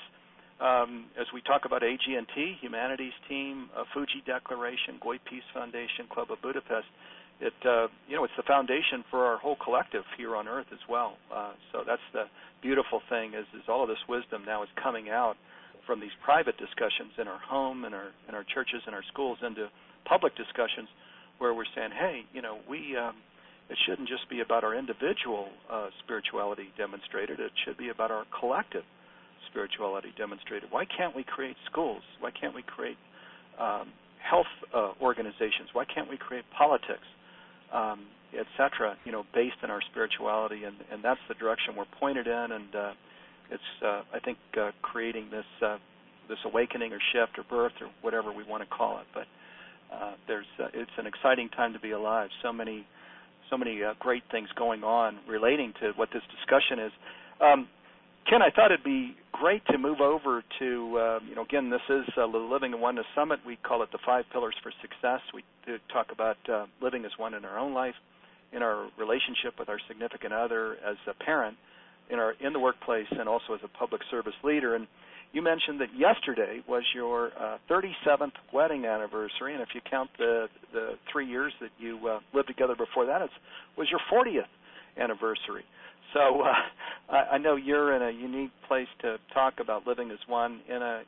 as we talk about AG&T, Humanities Team, Fuji Declaration, Goy Peace Foundation, Club of Budapest, it's the foundation for our whole collective here on Earth as well. So that's the beautiful thing is all of this wisdom now is coming out from these private discussions in our home and in our churches and our schools into public discussions where we're saying, hey, it shouldn't just be about our individual spirituality demonstrated. It should be about our collective spirituality demonstrated. Why can't we create schools? Why can't we create health organizations? Why can't we create politics, et cetera, based on our spirituality? And that's the direction we're pointed in, and it's, I think, creating this awakening or shift or birth or whatever we want to call it. But it's an exciting time to be alive. So many great things going on relating to what this discussion is. Ken, I thought it'd be great to move over to, again, this is the Living in Oneness Summit. We call it the 5 Pillars for Success. We talk about living as one in our own life, in our relationship with our significant other, as a parent, in the workplace, and also as a public service leader. And you mentioned that yesterday was your 37th wedding anniversary, and if you count the 3 years that you lived together before that, it was your 40th anniversary. So I know you're in a unique place to talk about living as one in our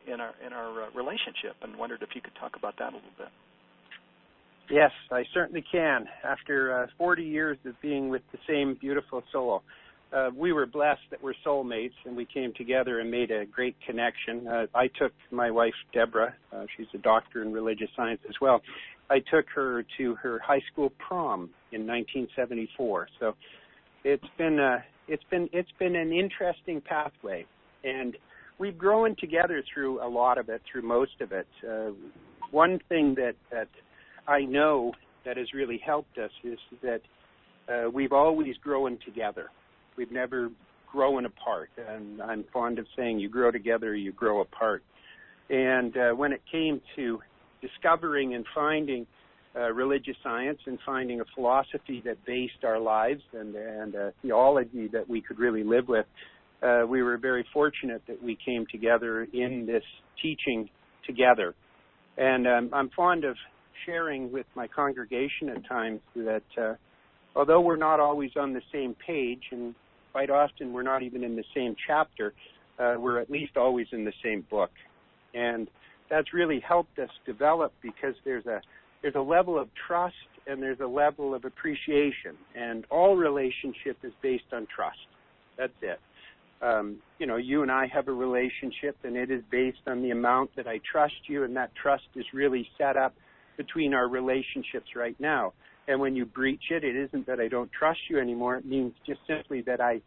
relationship, and wondered if you could talk about that a little bit. Yes, I certainly can. After 40 years of being with the same beautiful soul, we were blessed that we're soulmates, and we came together and made a great connection. I took my wife, Deborah, she's a doctor in religious science as well. I took her to her high school prom in 1974. So it's been an interesting pathway, and we've grown together through a lot of it, through most of it. One thing that I know that has really helped us is that we've always grown together. We've never grown apart, and I'm fond of saying you grow together, you grow apart. And when it came to discovering and finding religious science and finding a philosophy that based our lives and a theology that we could really live with, we were very fortunate that we came together in this teaching together. And I'm fond of sharing with my congregation at times that although we're not always on the same page, and quite often we're not even in the same chapter, we're at least always in the same book. And that's really helped us develop because there's a level of trust and there's a level of appreciation. And all relationship is based on trust. That's it. You and I have a relationship, and it is based on the amount that I trust you, and that trust is really set up between our relationships right now. And when you breach it, it isn't that I don't trust you anymore. It means just simply that I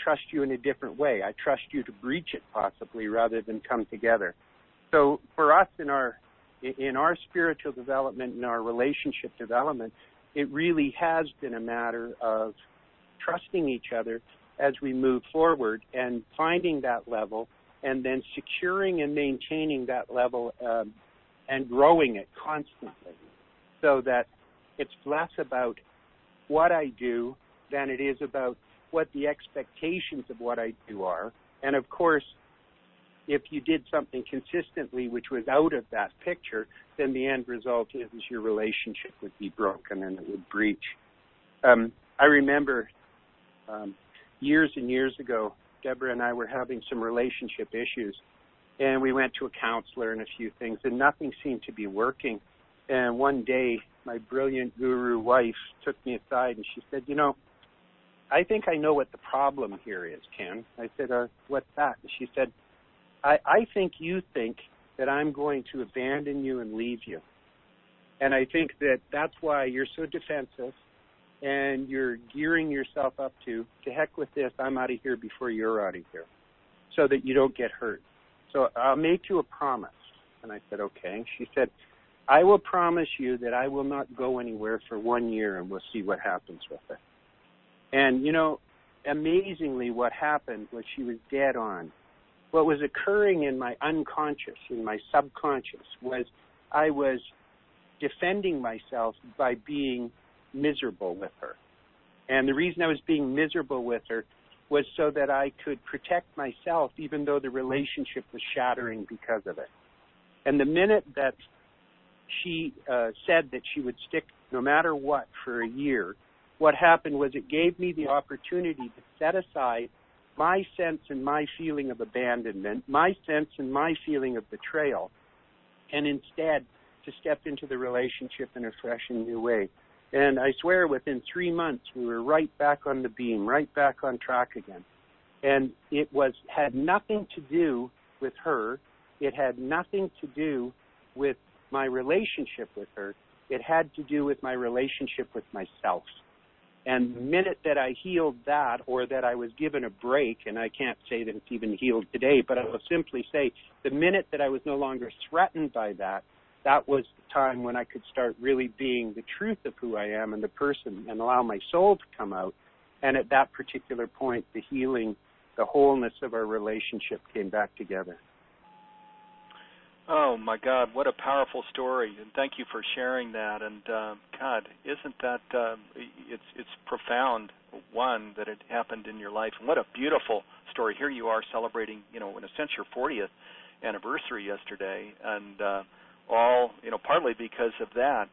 trust you in a different way. I trust you to breach it possibly rather than come together. So for us in our spiritual development, in our relationship development, it really has been a matter of trusting each other as we move forward and finding that level and then securing and maintaining that level and growing it constantly so that it's less about what I do than it is about what the expectations of what I do are. And of course, if you did something consistently which was out of that picture, then the end result is your relationship would be broken and it would breach. I remember years and years ago, Deborah and I were having some relationship issues, and we went to a counselor and a few things, and nothing seemed to be working. And one day, my brilliant guru wife took me aside, and she said, I think I know what the problem here is, Ken. I said, what's that? And she said, I think you think that I'm going to abandon you and leave you. And I think that that's why you're so defensive, and you're gearing yourself up to heck with this, I'm out of here before you're out of here, so that you don't get hurt. So I'll make you a promise. And I said, okay. She said, I will promise you that I will not go anywhere for 1 year, and we'll see what happens with it. And, amazingly what happened was she was dead on. What was occurring in my unconscious, in my subconscious, was I was defending myself by being miserable with her. And the reason I was being miserable with her was so that I could protect myself even though the relationship was shattering because of it. And the minute that she said that she would stick no matter what for a year, what happened was it gave me the opportunity to set aside my sense and my feeling of abandonment, my sense and my feeling of betrayal, and instead to step into the relationship in a fresh and new way. And I swear within 3 months, we were right back on the beam, right back on track again. And it had nothing to do with her. It had nothing to do with my relationship with her. It had to do with my relationship with myself. And the minute that I healed that, or that I was given a break, and I can't say that it's even healed today, but I will simply say the minute that I was no longer threatened by that, that was the time when I could start really being the truth of who I am and the person and allow my soul to come out. And at that particular point, the healing, the wholeness of our relationship came back together. Oh, my God, what a powerful story. And thank you for sharing that. And, God, isn't that, it's profound, one, that it happened in your life. And what a beautiful story. Here you are celebrating, in a sense, your 40th anniversary yesterday. And all, partly because of that.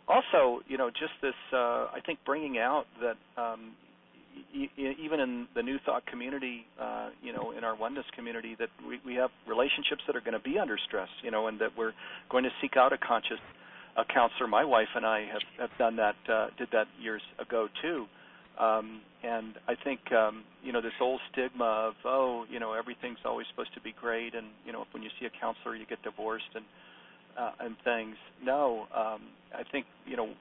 Also, just this, I think, bringing out that even in the New Thought community, in our oneness community, that we have relationships that are going to be under stress, and that we're going to seek out a conscious a counselor. My wife and I have done that, did that years ago too. And I think, this old stigma of, everything's always supposed to be great, and, when you see a counselor, you get divorced and things. No, I think,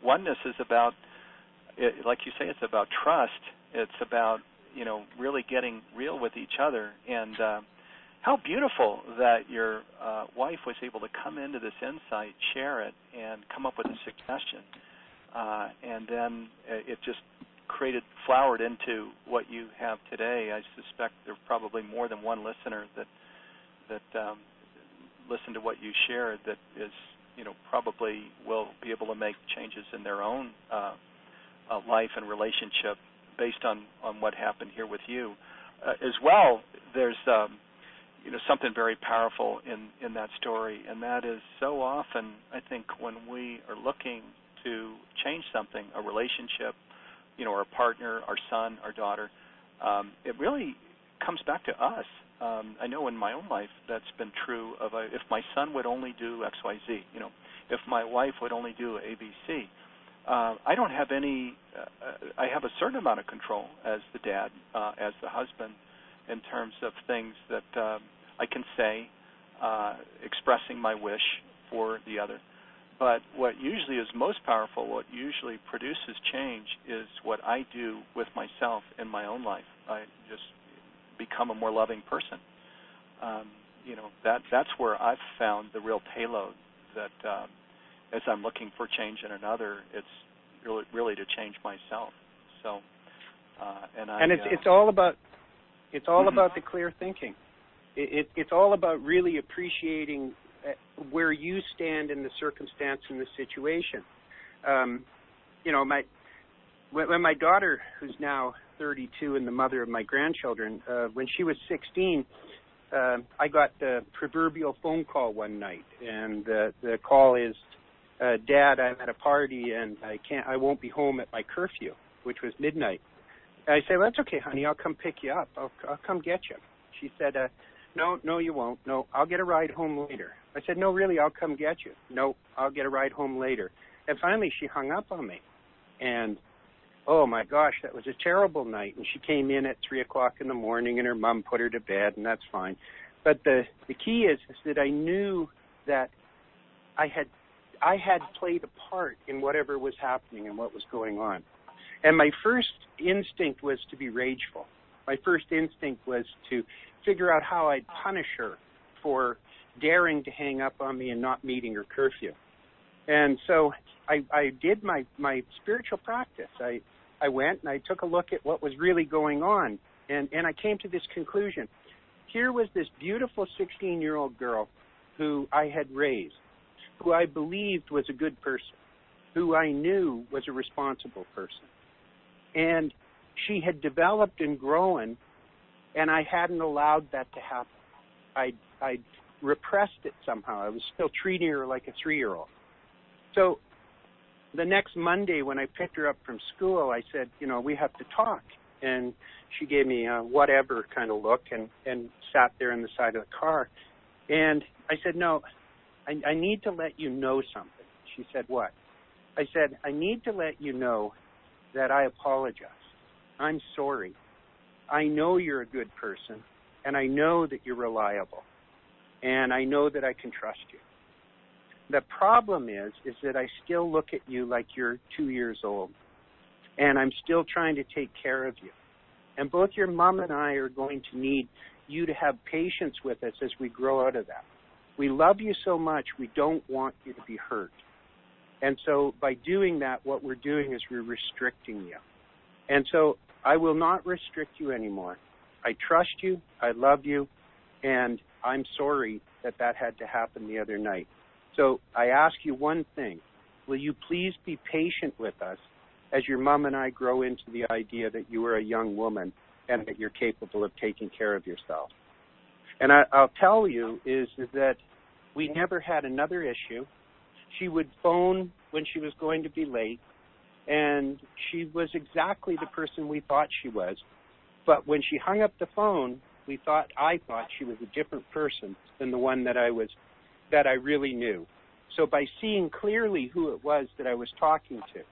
oneness is about, like you say, it's about trust. It's about, really getting real with each other. And how beautiful that your wife was able to come into this insight, share it, and come up with a suggestion. And then it just flowered into what you have today. I suspect there's probably more than one listener that listened to what you shared that is, probably will be able to make changes in their own life and relationship based on what happened here with you. As well, there's something very powerful in that story, and that is so often, I think, when we are looking to change something, a relationship, our partner, our son, our daughter, it really comes back to us. I know in my own life that's been true of if my son would only do X, Y, Z, if my wife would only do A, B, C. I don't have any, I have a certain amount of control as the dad, as the husband, in terms of things that I can say, expressing my wish for the other. But what usually is most powerful, what usually produces change, is what I do with myself in my own life. I just become a more loving person. That's where I've found the real payload that as I'm looking for change in another, it's really to change myself. So, it's all about about the clear thinking. It's all about really appreciating where you stand in the circumstance and the situation. When my daughter, who's now 32 and the mother of my grandchildren, when she was 16, I got the proverbial phone call one night, and the call is, Dad, I'm at a party and I won't be home at my curfew, which was midnight. I said, well, that's okay, honey, I'll come pick you up. I'll come get you. She said, no, you won't. No, I'll get a ride home later. I said, no, really, I'll come get you. No, I'll get a ride home later. And finally, she hung up on me. And, oh, my gosh, that was a terrible night. And she came in at 3 o'clock in the morning, and her mom put her to bed, and that's fine. But the key is that I knew that I had played a part in whatever was happening and what was going on. And my first instinct was to be rageful. My first instinct was to figure out how I'd punish her for daring to hang up on me and not meeting her curfew. And so I did my spiritual practice. I went and I took a look at what was really going on, and I came to this conclusion. Here was this beautiful 16-year-old girl who I had raised, who I believed was a good person, who I knew was a responsible person. And she had developed and grown, and I hadn't allowed that to happen. I repressed it somehow. I was still treating her like a 3-year-old. So the next Monday when I picked her up from school, I said, we have to talk. And she gave me a whatever kind of look and sat there on the side of the car. And I said, no, I need to let you know something. She said, what? I said, I need to let you know that I apologize. I'm sorry. I know you're a good person, and I know that you're reliable, and I know that I can trust you. The problem is that I still look at you like you're 2 years old, and I'm still trying to take care of you. And both your mom and I are going to need you to have patience with us as we grow out of that. We love you so much, we don't want you to be hurt. And so by doing that, what we're doing is we're restricting you. And so I will not restrict you anymore. I trust you, I love you, and I'm sorry that had to happen the other night. So I ask you one thing. Will you please be patient with us as your mom and I grow into the idea that you are a young woman and that you're capable of taking care of yourself? And I'll tell you is that we never had another issue. She would phone when she was going to be late, and she was exactly the person we thought she was. But when she hung up the phone, I thought she was a different person than the one that I really knew. So by seeing clearly who it was that I was talking to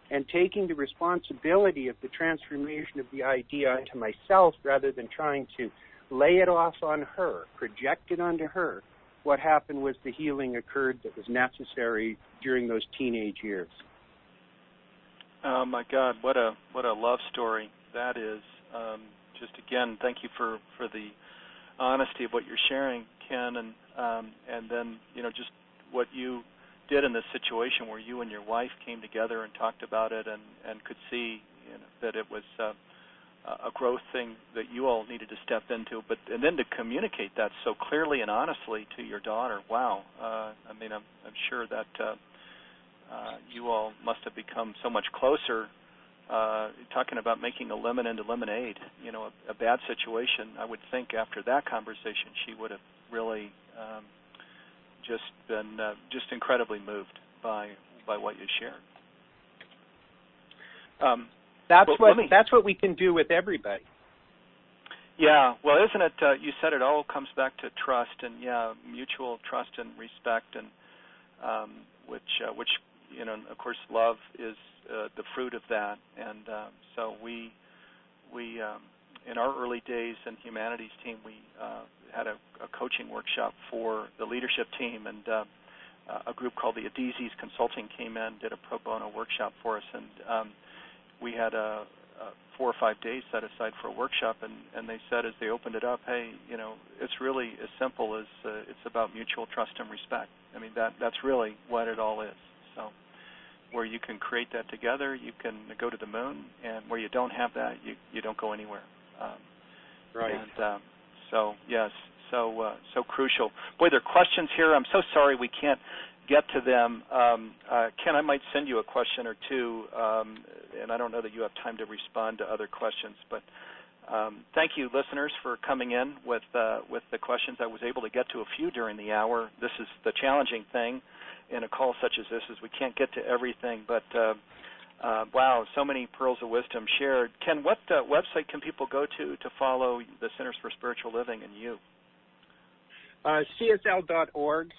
and taking the responsibility of the transformation of the idea onto myself rather than trying to lay it off on her, project it onto her, what happened was the healing occurred that was necessary during those teenage years. Oh my God, what a love story that is. Just again, thank you for the honesty of what you're sharing, Ken, and then just what you did in this situation where you and your wife came together and talked about it and could see that it was a growth thing that you all needed to step into, and then to communicate that so clearly and honestly to your daughter. Wow. I mean, I'm sure that you all must have become so much closer. Talking about making a lemon into lemonade, a bad situation. I would think after that conversation, she would have really just been just incredibly moved by what you shared. That's what we can do with everybody. Yeah, well, isn't it? You said it all comes back to trust, and mutual trust and respect, and which of course, love is the fruit of that. And so we in our early days in Humanities team, we had a coaching workshop for the leadership team, and a group called the attendees consulting came in, did a pro bono workshop for us, and we had 4 or 5 days set aside for a workshop, and they said as they opened it up, hey, it's really as simple as it's about mutual trust and respect. I mean, that's really what it all is. So where you can create that together, you can go to the moon, and where you don't have that, you don't go anywhere. Right. And so, yes, so crucial. Boy, there are questions here. I'm so sorry we can't get to them. Ken, I might send you a question or two, and I don't know that you have time to respond to other questions, but thank you, listeners, for coming in with the questions. I was able to get to a few during the hour. This is the challenging thing in a call such as this, is we can't get to everything, but wow, so many pearls of wisdom shared. Ken, what website can people go to follow the Centers for Spiritual Living and you? CSL.org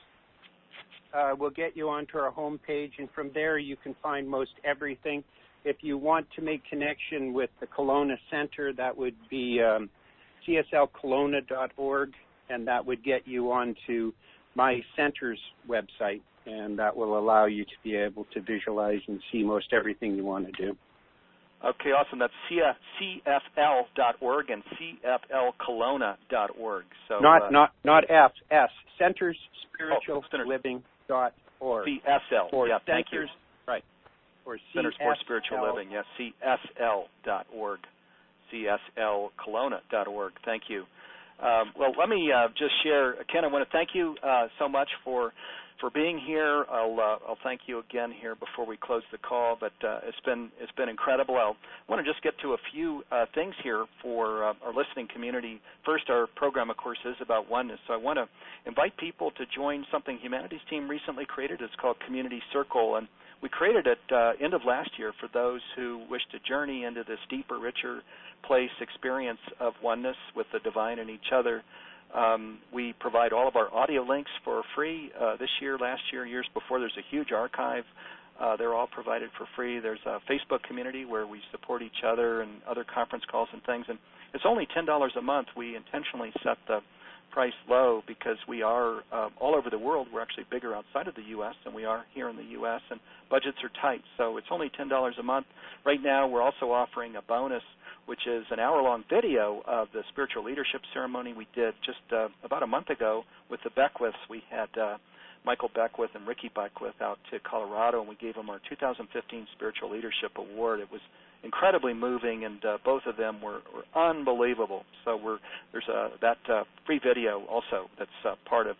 will get you onto our homepage, and from there you can find most everything. If you want to make connection with the Kelowna Center, that would be cslkelowna.org, and that would get you onto my center's website, and that will allow you to be able to visualize and see most everything you want to do. Okay, awesome. That's cfl.org and cflkelowna.org. So not F, S. Centers Spiritual Living.org. CSL. Yeah, thank you. Right. Or Centers for Spiritual Living. Yes, CSL.org. CSLkelowna.org. Thank you. Well, let me just share. Ken, I want to thank you so much for being here. I'll thank you again here before we close the call, but it's been incredible. I want to just get to a few things here for our listening community. First, our program, of course, is about oneness, so I want to invite people to join something Humanities team recently created. It's called Community Circle, and we created it end of last year for those who wish to journey into this deeper, richer place, experience of oneness with the divine and each other. We provide all of our audio links for free this year, last year, years before. There's a huge archive. They're all provided for free. There's a Facebook community where we support each other and other conference calls and things. And it's only $10 a month. We intentionally set the price low because we are all over the world. We're actually bigger outside of the U.S. than we are here in the U.S., and budgets are tight. So it's only $10 a month. Right now we're also offering a bonus, which is an hour-long video of the spiritual leadership ceremony we did just about a month ago with the Beckwiths. We had Michael Beckwith and Ricky Beckwith out to Colorado, and we gave them our 2015 Spiritual Leadership Award. It was incredibly moving, and both of them were unbelievable. So there's that free video also that's part of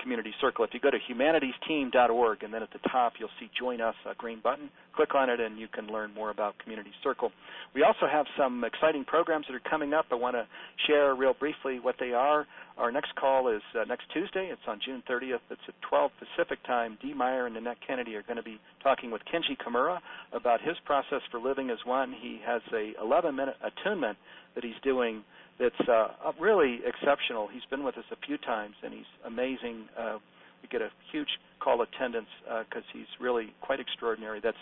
Community Circle. If you go to humanitiesteam.org, and then at the top you'll see Join Us, a green button. Click on it and you can learn more about Community Circle. We also have some exciting programs that are coming up. I want to share real briefly what they are. Our next call is next Tuesday. It's on June 30th. It's at 12 Pacific time. Dee Meyer and Nanette Kennedy are going to be talking with Kenji Kimura about his process for living as one. He has a 11-minute attunement that he's doing that's really exceptional. He's been with us a few times, and he's amazing You get a huge call attendance because he's really quite extraordinary. That's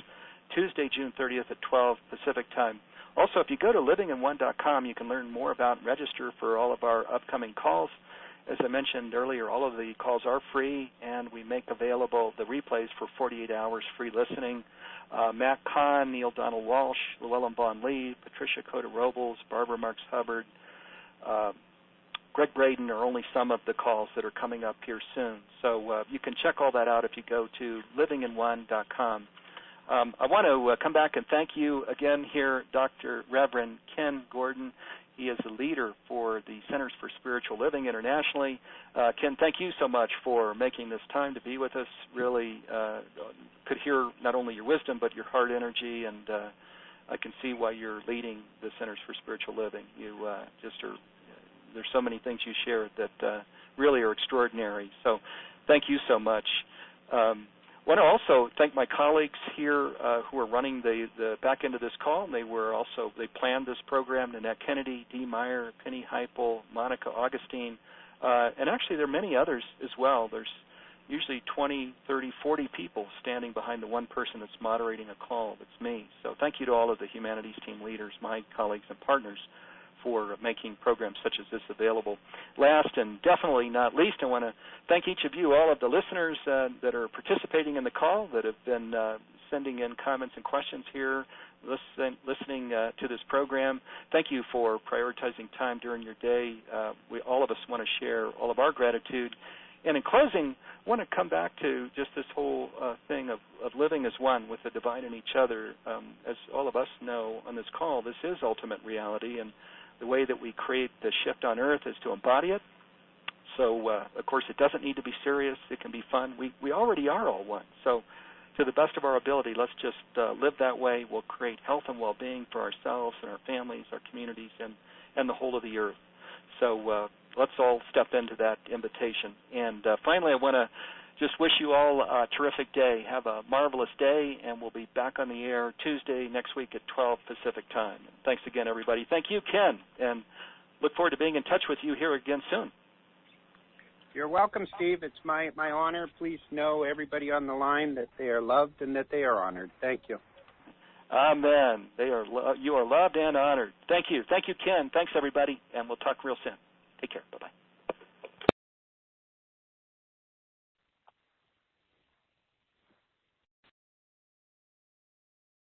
Tuesday, June 30th at 12 Pacific time. Also, if you go to livinginone.com, you can learn more about and register for all of our upcoming calls. As I mentioned earlier, all of the calls are free, and we make available the replays for 48 hours free listening. Matt Kahn, Neil Donald Walsh, Llewellyn Vaughn Lee, Patricia Cota Robles, Barbara Marks Hubbard, Greg Braden are only some of the calls that are coming up here soon. So you can check all that out if you go to livinginone.com. I want to come back and thank you again here, Dr. Reverend Kenn Gordon. He is the leader for the Centers for Spiritual Living internationally. Ken, thank you so much for making this time to be with us. Really could hear not only your wisdom but your heart energy, and I can see why you're leading the Centers for Spiritual Living. You just are. There's so many things you share that really are extraordinary. So thank you so much. I want to also thank my colleagues here who are running the back end of this call. They planned this program: Nanette Kennedy, Dee Meyer, Penny Heipel, Monica Augustine, and actually there are many others as well. There's usually 20, 30, 40 people standing behind the one person that's moderating a call. That's me. So thank you to all of the humanities team leaders, my colleagues and partners, for making programs such as this available. Last and definitely not least, I want to thank each of you, all of the listeners that are participating in the call, that have been sending in comments and questions here, listening to this program. Thank you for prioritizing time during your day. All of us want to share all of our gratitude. And in closing, I want to come back to just this whole thing of living as one with the divine in each other. As all of us know on this call, this is ultimate reality, and the way that we create the shift on Earth is to embody it. So, of course, it doesn't need to be serious. It can be fun. We already are all one. So, to the best of our ability, let's just live that way. We'll create health and well-being for ourselves and our families, our communities, and the whole of the Earth. So let's all step into that invitation. And finally, I want to just wish you all a terrific day. Have a marvelous day, and we'll be back on the air Tuesday next week at 12 Pacific time. Thanks again, everybody. Thank you, Ken, and look forward to being in touch with you here again soon. You're welcome, Steve. It's my honor. Please know, everybody on the line, that they are loved and that they are honored. Thank you. Amen. You are loved and honored. Thank you. Thank you, Ken. Thanks, everybody, and we'll talk real soon. Take care. Bye-bye.